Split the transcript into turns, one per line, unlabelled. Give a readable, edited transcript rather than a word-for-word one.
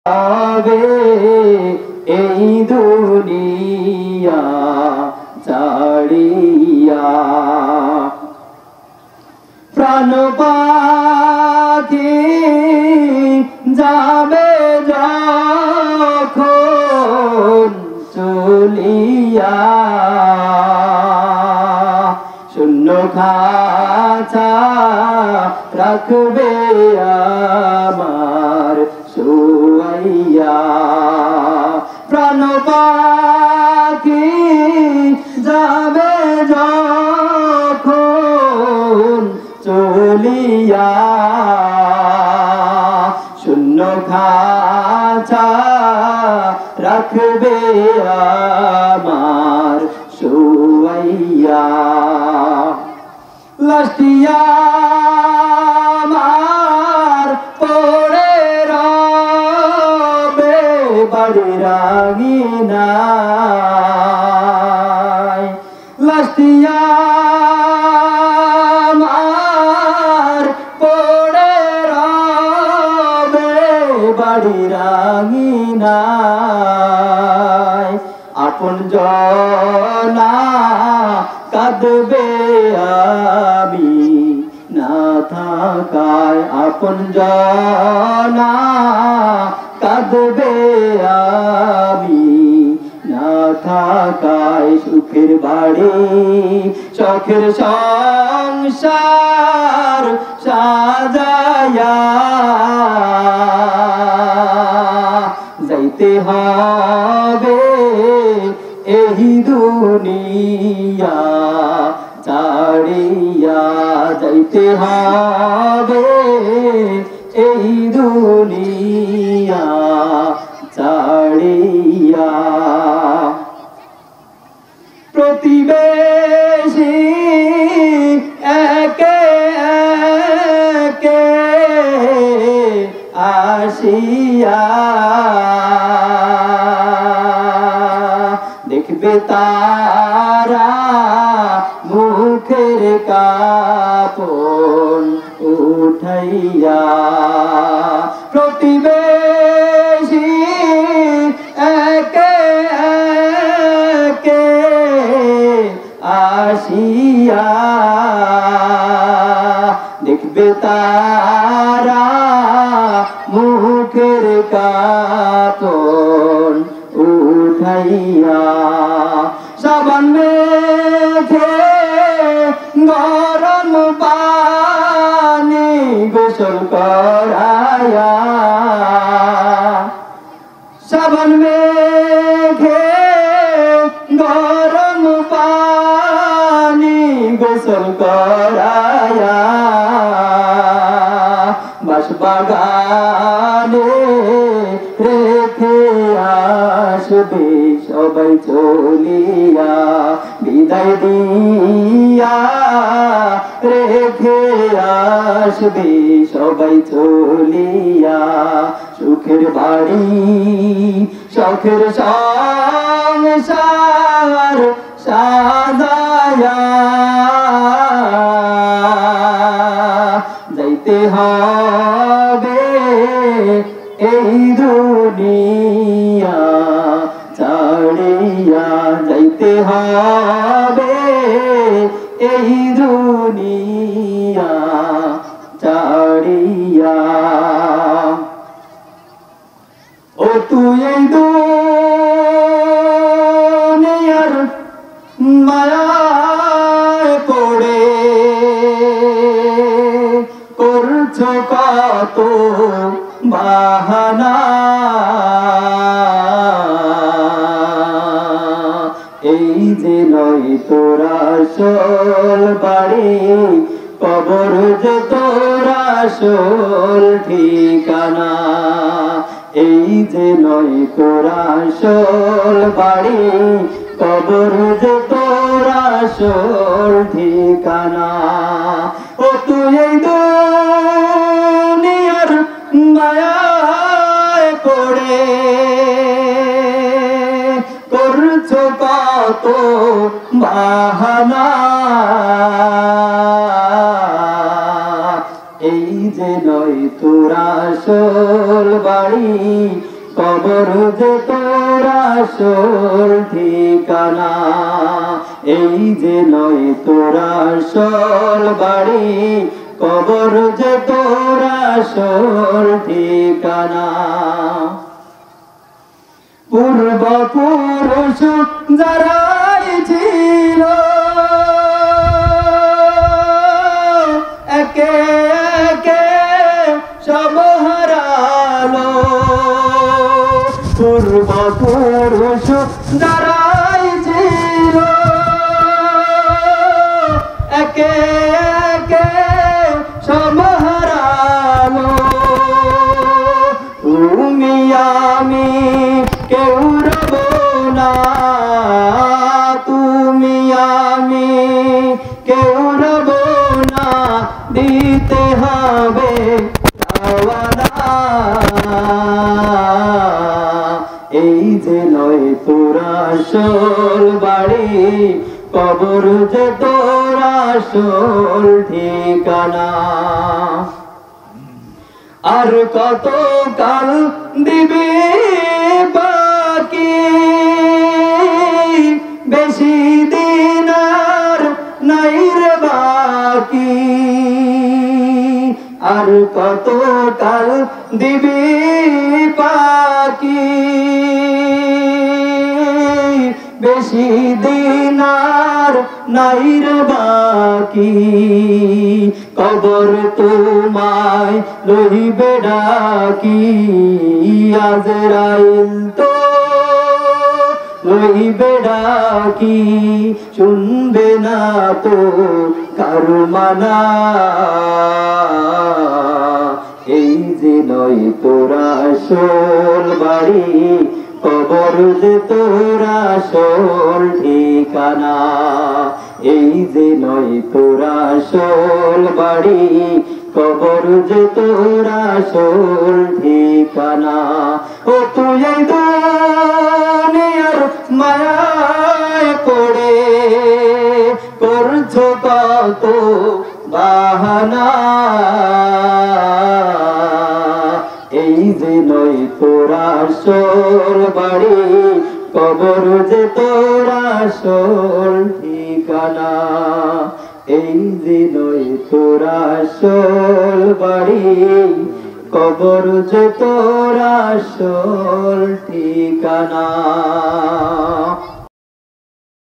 আবে এই দুনিয়া ছাড়িয়া প্রাণ পাখি যাবে যখন চলিয়া শূন্য খাঁচা রাখবে আমার শুয়াইয়া প্রাণ পাখি যাবে যখন চলিয়া শূন্য খাঁচা রাখবে আমার শুয়াইয়া লাস্টিয়া আমার পড়ে রবে বাড়ির আঙিনায় লাস্টিয়া আমার পড়ে রবে বাড়ির আঙিনায় আপন জনা কাঁদবে আমি না থাকায় আপন জনা কাঁদবে আমি না থাকায় সুখের বাড়ি শখের সংসার সাজায়া যাইতে হবে এই দুনিয়া ছাড়িয়া যাইতে হবে এই দুনিয়া ছাড়িয়া প্রতিবেশী একে একে আসিয়া দেখবে তারা মুখের কাপড় উঠাইয়া প্রতিবেশী একে একে আসিয়া দেখবে তারা মুখের কাপড় উঠাইয়া সাবান মেখে গরম পানি গোসল করায়া সাবান মেখে গরম পানি গোসল করায়া বাঁশবাগানে রেখে আসবে সবাই চলিয়া বিদায় দিয়া রেখে আসবে সবাই চলিয়া সুখের বাড়ি শখের সংসার সাজায়া যাইতে হবে এই দুনিয়া ছাড়িয়া যাইতে হবে এই দুনিয়া ছাড়িয়া ও তুই এই দুনিয়ার মায়ায় পড়ে করছো কত বাহানা এই যে নয় তোরা আসল বাড়ি কবর যে তোরা আসল ঠিকানা এই যে নয় তোরা আসল বাড়ি কবর যে তোরা আসল ঠিকানা ও তুই এই দুনিয়ার মায়ায় পড়ে করছো কত বাহানা এই যে নয় তোরা আসল বাড়ি কবর যে তোর আসল ঠিকানা। এই যে নয় তোর আসল বাড়ি, কবর যে তোর আসল ঠিকানা। পূর্বপুরুষ যারাই ছিল একে একে সব হারালো। পূর্বপুরুষ যারাই ছিল একে একে সব হারালো। তুমি আমি কেউ রব না, তুমি আমি কেউ রব না, দিতে হবে রওয়ানা। এই যে নয় তোর আসল বাড়ি, কবর যে তোর আসল ঠিকানা। আর কত কাল দিবি বাকি, বেশি দিন আর নাই রে বাকি। আর কত কাল দিবি বাকি, বেশি দিন আর নাই রে বাকি। কবর তোমায় লইবে ডাকি, আজরাইল তো লইবে ডাকি, শুনবে না তো কারো মানা। এই যে নয় তোর আসল বাড়ি, কবর যে তোর আসল ঠিকানা। এই যে নয় তোর আসল বাড়ি, কবর যে তোর আসল ঠিকানা। ও তুই এই দুনিয়ার মায়ায় পড়ে করছো কত বাহানা। এই যে নয় তোর আসল বাড়ি, কবর যে তোর আসল ঠিকানা। এই যে নয় তোর আসল বাড়ি, কবর যে তোর আসল ঠিকানা।